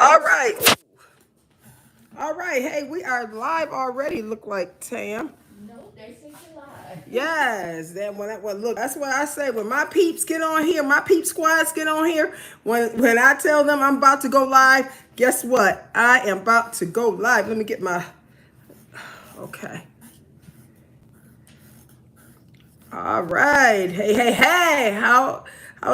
All right. All right. Hey, we are live already. Look like Tam. No, they say you live. Yes. Then when look, that's what I say. When my peeps get on here, my peep squads get on here. When I tell them I'm about to go live, guess what? I am about to go live. Let me get my okay. All right. Hey. How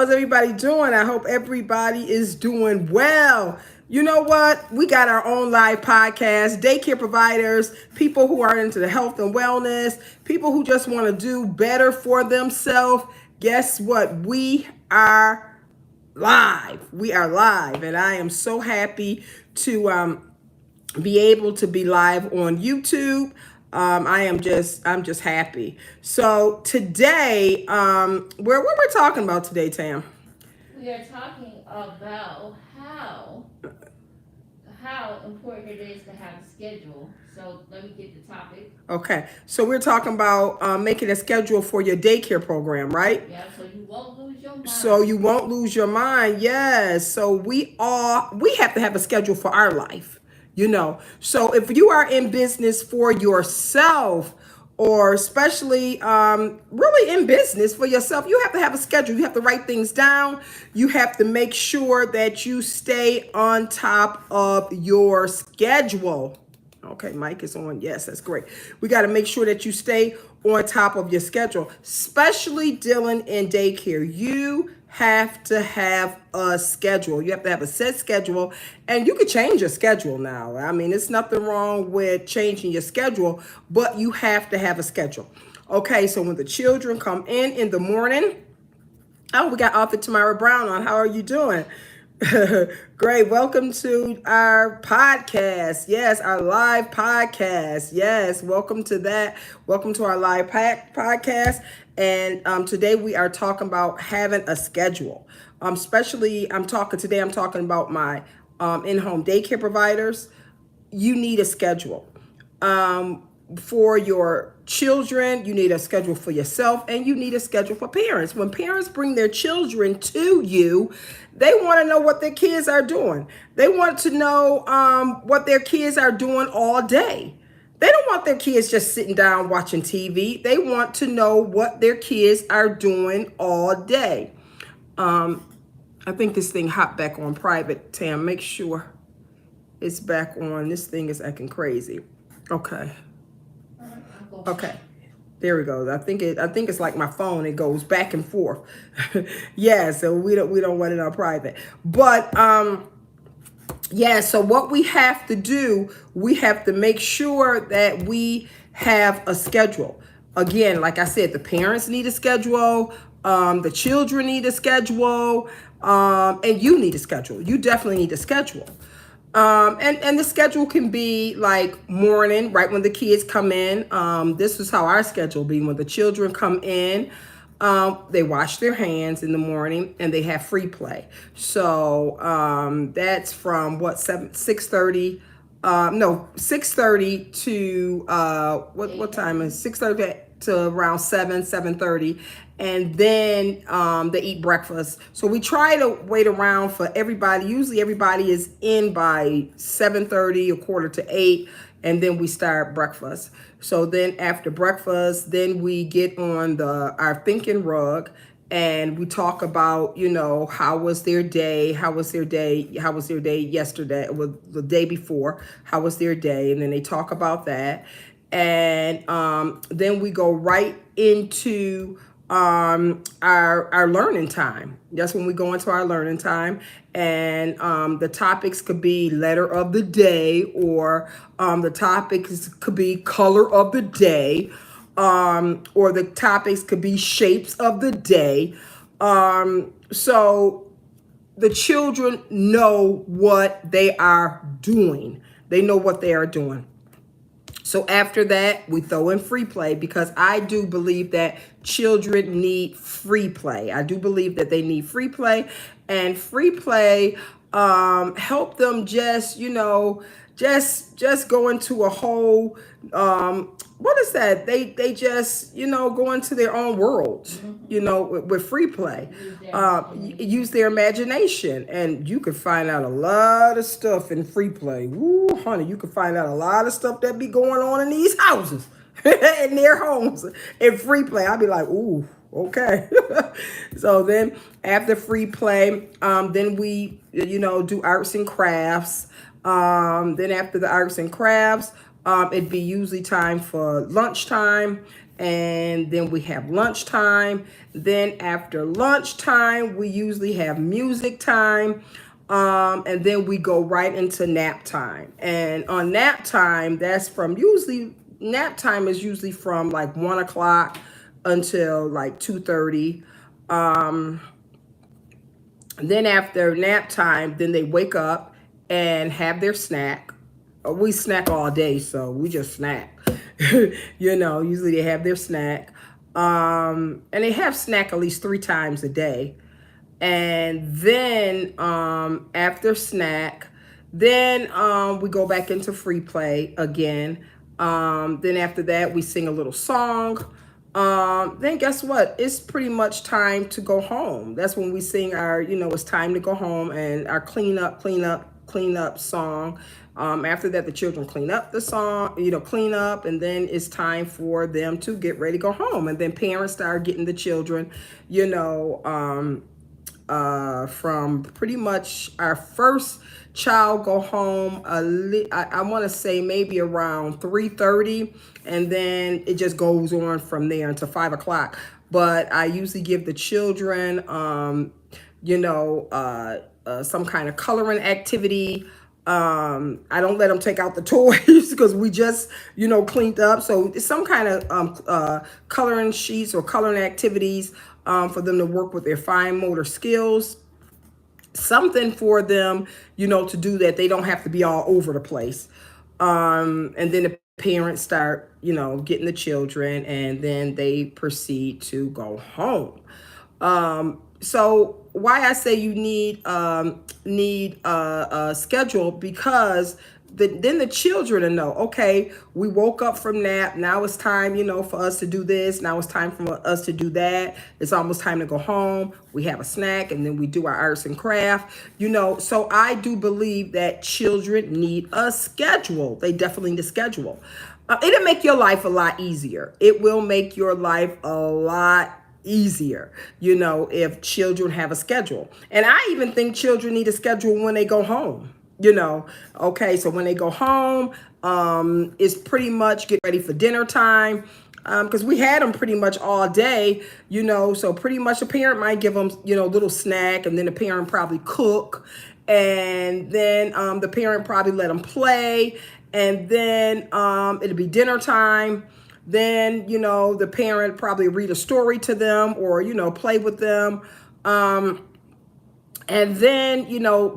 is everybody doing? I hope everybody is doing well. You know what? We got our own live podcast, daycare providers, people who are into the health and wellness, people who just want to do better for themselves. Guess what? We are live. We are live, and I am so happy to be able to be live on YouTube. I'm just happy. So today, what we're talking about today, Tam? We are talking about how important it is to have a schedule. So let me get the topic. Okay, so we're talking about making a schedule for your daycare program, right? Yeah, so you won't lose your mind. So you won't lose your mind. Yes. So we have to have a schedule for our life. So if you are in business for yourself, or especially really in business for yourself, you have to have a schedule. You have to write things down. You have to make sure that you stay on top of your schedule. Okay, Mike is on. Yes, that's great. We got to make sure that you stay on top of your schedule, especially dealing in daycare. You have to have a schedule. You have to have a set schedule, and you can change your schedule now. I mean, it's nothing wrong with changing your schedule, but you have to have a schedule. Okay, so when the children come in the morning, oh, we got Author Tamara Brown on. How are you doing? Great. Welcome to our podcast. Yes, our live podcast. Yes, welcome to that. Welcome to our live podcast. And today we are talking about having a schedule. Especially, I'm talking about my in-home daycare providers. You need a schedule. For your children, you need a schedule for yourself, and you need a schedule for parents. When parents bring their children to you, they want to know what their kids are doing. They want to know what their kids are doing all day. They don't want their kids just sitting down watching TV. They want to know what their kids are doing all day. I think this thing hopped back on private. Tam, make sure it's back on. This thing is acting crazy. Okay. Okay. There we go. I think it's like my phone. It goes back and forth. Yeah, so we don't want it on private. But yeah, so what we have to do, we have to make sure that we have a schedule. Again, like I said, the parents need a schedule, the children need a schedule, and you need a schedule. You definitely need a schedule. And the schedule can be like morning, right when the kids come in. This is how our schedule be. When the children come in, they wash their hands in the morning and they have free play. So that's from 6:30. No, 6:30 to what time is 6:30 to around 7:30, and then they eat breakfast. So we try to wait around for everybody. Usually everybody is in by 7:30 or 7:45, and then we start breakfast. So then after breakfast, then we get on our thinking rug, and we talk about, how was their day? How was their day yesterday, or the day before? How was their day? And then they talk about that. And then we go right into our learning time. That's when we go into our learning time. And the topics could be letter of the day, or the topics could be color of the day, or the topics could be shapes of the day. So the children know what they are doing. They know what they are doing. So after that, we throw in free play, because I do believe that children need free play. I do believe that they need free play, and free play help them just go into a whole what is that? They just, go into their own worlds, with free play. Use their imagination. Use their imagination, and you can find out a lot of stuff in free play. Woo, honey, you can find out a lot of stuff that be going on in these houses, in their homes, in free play. I'll be like, ooh, okay. So then after free play, then we, do arts and crafts. Then after the arts and crafts, it'd be usually time for lunchtime, and then we have lunchtime. Then after lunchtime, we usually have music time. And then we go right into nap time. And on nap time, nap time is usually from like 1 o'clock until like 2:30. Then after nap time, then they wake up and have their snack. We snack all day, so we just snack. Usually they have their snack. And they have snack at least 3 times a day. And then after snack, then we go back into free play again. Then after that, we sing a little song. Then guess what? It's pretty much time to go home. That's when we sing our, it's time to go home, and our clean up song. After that, the children clean up the song, clean up, and then it's time for them to get ready to go home. And then parents start getting the children, from pretty much our first child go home. I want to say maybe around 3:30, and then it just goes on from there until 5 o'clock. But I usually give the children, some kind of coloring activity. I don't let them take out the toys because we just, cleaned up. So it's some kind of coloring sheets or coloring activities for them to work with their fine motor skills. Something for them, to do that they don't have to be all over the place. And then the parents start, getting the children, and then they proceed to go home. So why I say you need a schedule, because then the children will know, okay, we woke up from nap. Now it's time, for us to do this. Now it's time for us to do that. It's almost time to go home. We have a snack, and then we do our arts and craft, So I do believe that children need a schedule. They definitely need a schedule. It'll make your life a lot easier. It will make your life a lot easier, if children have a schedule. And I even think children need a schedule when they go home. Okay, so when they go home, it's pretty much get ready for dinner time, because we had them pretty much all day, so pretty much the parent might give them, little snack, and then the parent probably cook, and then the parent probably let them play, and then it'll be dinner time. Then, the parent probably read a story to them, or, play with them. And then,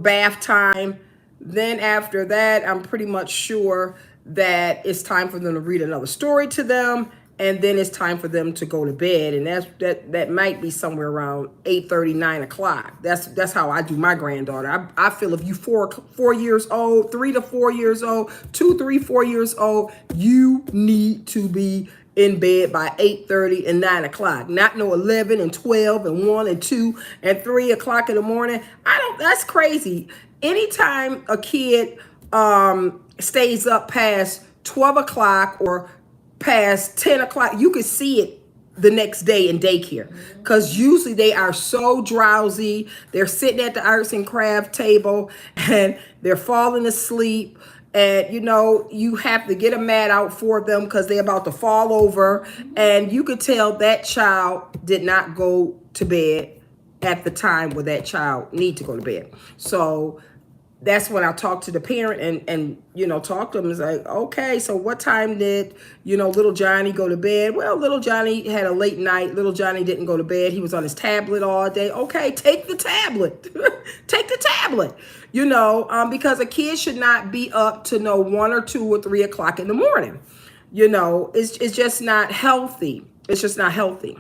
bath time. Then after that, I'm pretty much sure that it's time for them to read another story to them. And then it's time for them to go to bed. And that might be somewhere around 8:30, 9 o'clock. That's how I do my granddaughter. I feel if you 4 years old, 3 to 4 years old, 2, 3, 4 years old, you need to be in bed by 8:30 and 9 o'clock. Not no 11 and 12 and 1 and 2 and 3 o'clock in the morning. That's crazy. Anytime a kid stays up past 12 o'clock or past 10 o'clock, you could see it the next day in daycare, because usually they are so drowsy. They're sitting at the arts and craft table and they're falling asleep. And you have to get a mat out for them because they're about to fall over. And you could tell that child did not go to bed at the time where that child need to go to bed. So that's when I talk to the parent and talk to them. It's like, okay, so what time did, little Johnny go to bed? Well, little Johnny had a late night. Little Johnny didn't go to bed. He was on his tablet all day. Okay, take the tablet. Take the tablet, because a kid should not be up to 1 or 2 or 3 o'clock in the morning. It's just not healthy. It's just not healthy.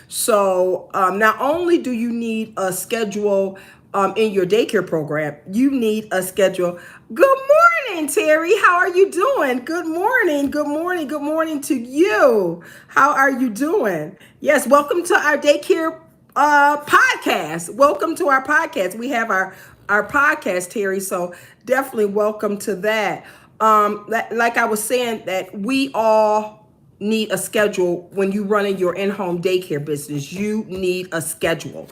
So not only do you need a schedule in your daycare program, you need a schedule. Good morning, Terry. How are you doing? Good morning. Good morning. Good morning to you. How are you doing? Yes, welcome to our daycare podcast. Welcome to our podcast. We have our podcast, Terry. So definitely welcome to that. Like I was saying, that we all need a schedule when you running your in-home daycare business. You need a schedule.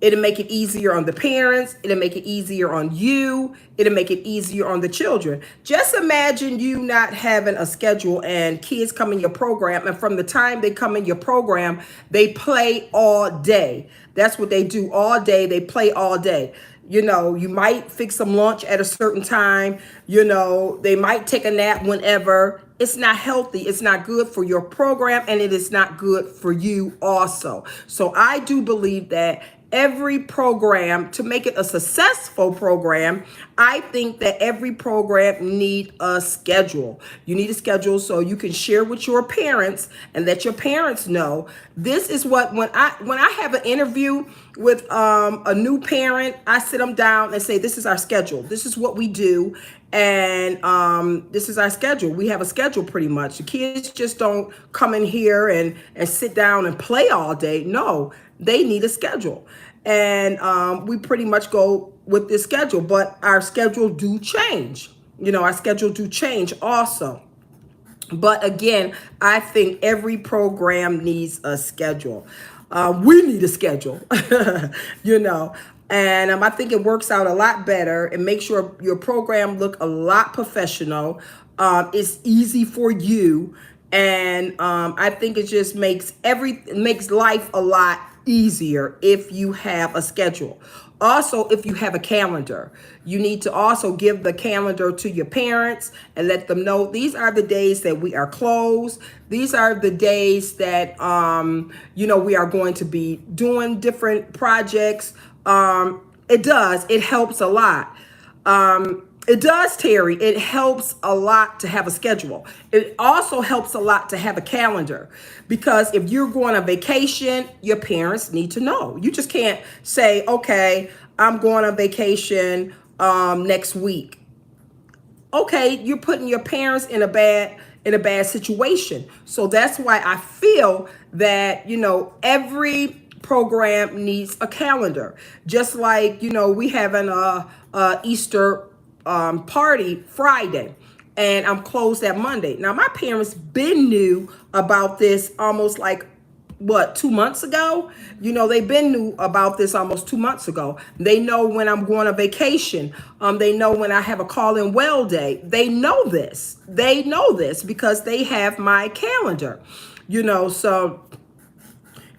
It'll make it easier on the parents. It'll make it easier on you. It'll make it easier on the children. Just imagine you not having a schedule and kids come in your program, and from the time they come in your program, they play all day. That's what they do all day. They play all day. You might fix some lunch at a certain time. They might take a nap whenever. It's not healthy. It's not good for your program, and it is not good for you also. So I do believe that every program, to make it a successful program, I think that every program need a schedule. You need a schedule so you can share with your parents and let your parents know this is what, when I have an interview with a new parent, I sit them down and say, this is our schedule. This is what we do. And this is our schedule. We have a schedule pretty much. The kids just don't come in here and sit down and play all day. No, they need a schedule. And we pretty much go with this schedule, but our schedule do change. Our schedule do change also. But again, I think every program needs a schedule. We need a schedule, you know. And I think it works out a lot better and makes your program look a lot professional. It's easy for you, and I think it just makes life a lot easier if you have a schedule. Also, if you have a calendar, you need to also give the calendar to your parents and let them know these are the days that we are closed. These are the days that, we are going to be doing different projects. It helps a lot. It does, Terry. It helps a lot to have a schedule. It also helps a lot to have a calendar, because if you're going on vacation, your parents need to know. You just can't say, okay, I'm going on vacation next week. Okay, you're putting your parents in a bad situation. So that's why I feel that, every program needs a calendar. Just like, we having a Easter party Friday, and I'm closed that Monday. Now my parents been knew about this almost like 2 months ago. They've been knew about this almost 2 months ago. They know when I'm going on vacation. They know when I have a call in well day. They know this. They know this because they have my calendar. So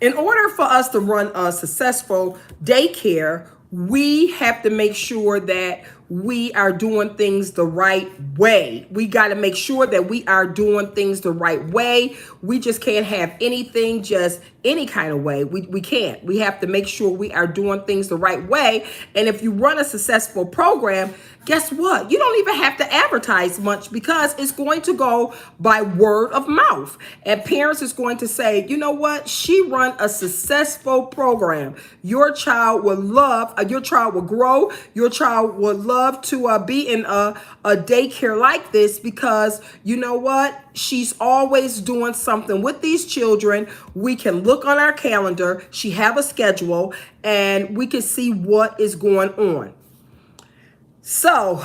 in order for us to run a successful daycare, we have to make sure that we are doing things the right way. We got to make sure that we are doing things the right way. We just can't have anything just any kind of way. We can't. We have to make sure we are doing things the right way. And if you run a successful program, guess what? You don't even have to advertise much, because it's going to go by word of mouth. And parents is going to say, you know what? She run a successful program. Your child will grow. Your child will love to be in a daycare like this, because you know what? She's always doing something with these children. We can look on our calendar. She have a schedule, and we can see what is going on. So,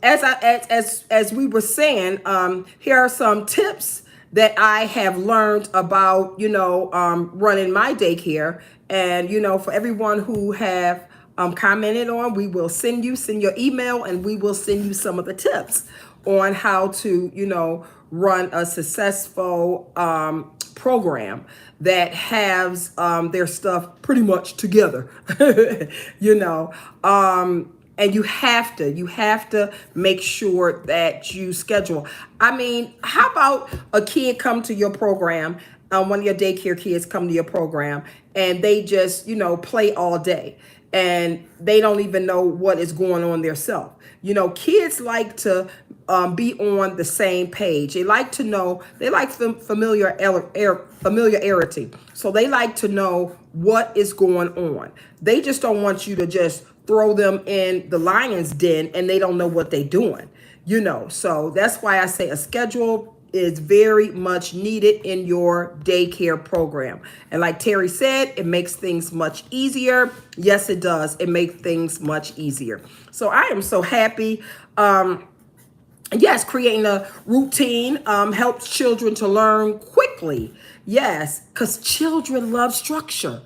as we were saying, here are some tips that I have learned about, running my daycare. And, for everyone who have commented on, we will send your email, and we will send you some of the tips on how to, run a successful program that has their stuff pretty much together, and you have to make sure that you schedule. I mean, how about a kid come to your program, one of your daycare kids come to your program, and they just, play all day. and they don't even know what is going on themselves. Kids like to be on the same page. They like to know. They like familiarity. So they like to know what is going on. They just don't want you to just throw them in the lion's den and they don't know what they're doing. So that's why I say a schedule is very much needed in your daycare program. And like Terry said, it makes things much easier. Yes, it does. It makes things much easier. So I am so happy. Yes, creating a routine helps children to learn quickly. Yes, because children love structure.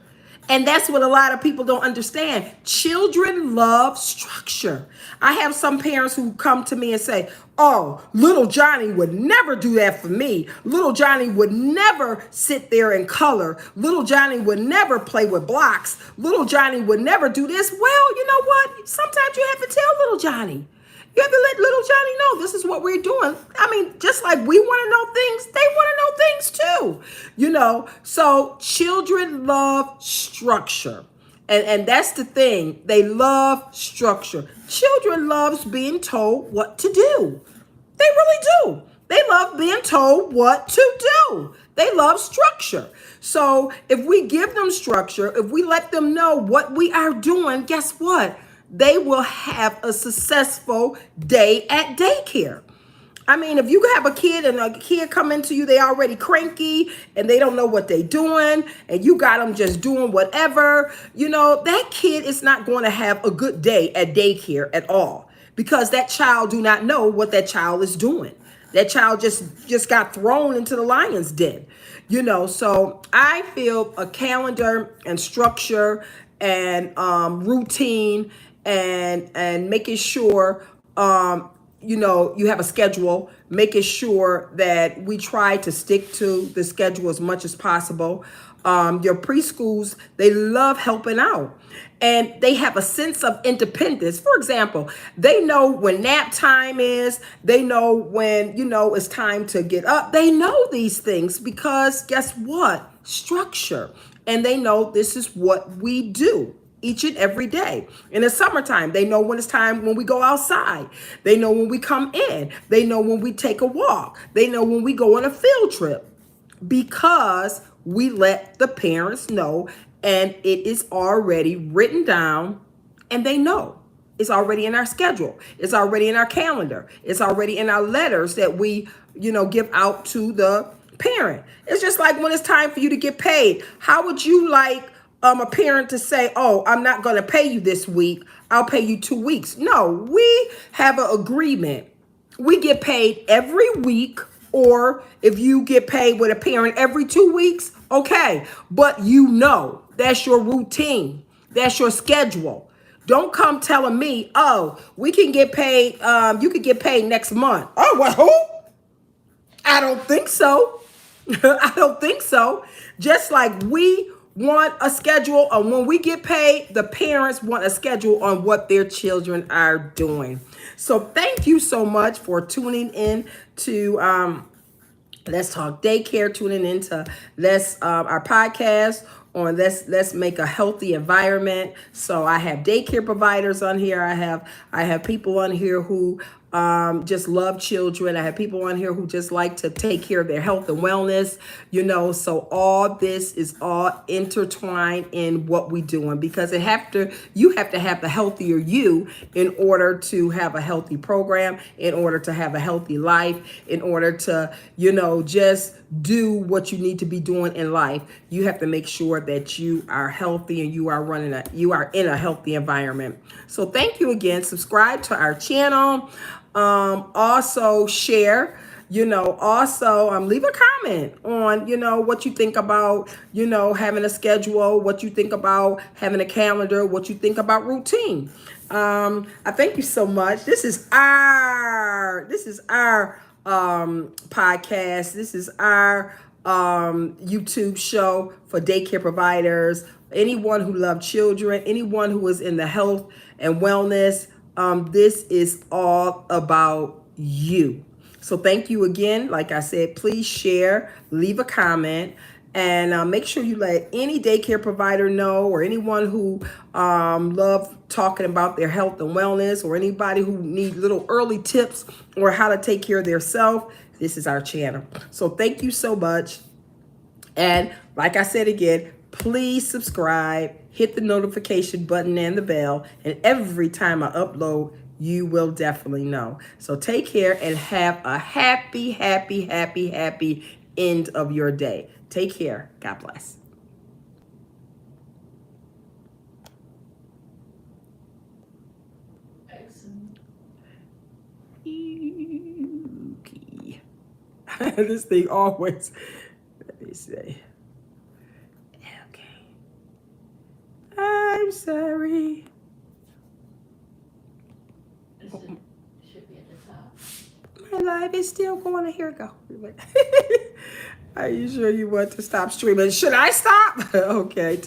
And that's what a lot of people don't understand. Children love structure. I have some parents who come to me and say, oh, little Johnny would never do that for me. Little Johnny would never sit there and color. Little Johnny would never play with blocks. Little Johnny would never do this. Well, you know what? Sometimes you have to tell little Johnny. You have to let little Johnny know this is what we're doing. I mean, just like we want to know things, they want to know things too. So children love structure. And that's the thing. They love structure. Children loves being told what to do. They really do. They love being told what to do. They love structure. So if we give them structure, if we let them know what we are doing, guess what? They will have a successful day at daycare. I mean, if you have a kid and a kid come into you, they already cranky and they don't know what they're doing, and you got them just doing whatever, that kid is not going to have a good day at daycare at all, because that child do not know what that child is doing. That child just got thrown into the lion's den. So I feel a calendar and structure and routine and making sure you have a schedule, making sure that we try to stick to the schedule as much as possible. Your preschools, they love helping out. And they have a sense of independence. For example, they know when nap time is. They know when, it's time to get up. They know these things because guess what? Structure. And they know this is what we do each and every day. In the summertime, they know when it's time when we go outside. They know when we come in. They know when we take a walk. They know when we go on a field trip, because we let the parents know, and it is already written down, and they know. It's already in our schedule. It's already in our calendar. It's already in our letters that we, give out to the parent. It's just like when it's time for you to get paid. How would you like a parent to say, oh, I'm not going to pay you this week, I'll pay you 2 weeks? No, we have an agreement. We get paid every week, or if you get paid with a parent every 2 weeks, okay. But that's your routine. That's your schedule. Don't come telling me, oh, we can get paid, you could get paid next month. Oh, well, who? I don't think so. I don't think so. Just like we want a schedule on when we get paid, the parents want a schedule on what their children are doing. So thank you so much for tuning in to Let's Talk Daycare, tuning into our podcast on let's make a healthy environment. So I have daycare providers on here. I have people on here who just love children. I have people on here who just like to take care of their health and wellness, so all this is all intertwined in what we doing, because you have to have the healthier you in order to have a healthy program, in order to have a healthy life, in order to, just do what you need to be doing in life. You have to make sure that you are healthy and you are in a healthy environment. So thank you again. Subscribe to our channel. Also share, also leave a comment on, what you think about, having a schedule, what you think about having a calendar, what you think about routine. I thank you so much. This is our podcast. This is our YouTube show for daycare providers, anyone who loves children, anyone who is in the health and wellness. This is all about you. So thank you again. Like I said, please share, leave a comment, And make sure you let any daycare provider know, or anyone who love talking about their health and wellness, or anybody who need little early tips or how to take care of their self. This is our channel. So thank you so much. And like I said again, please subscribe, hit the notification button and the bell, and every time I upload, you will definitely know. So take care and have a happy, happy, happy, happy end of your day. Take care. God bless. Excellent. Okay. This thing always, let me say, okay. I'm sorry. It should be at the top. My live is still going. Here we go. Are you sure you want to stop streaming? Should I stop? Okay.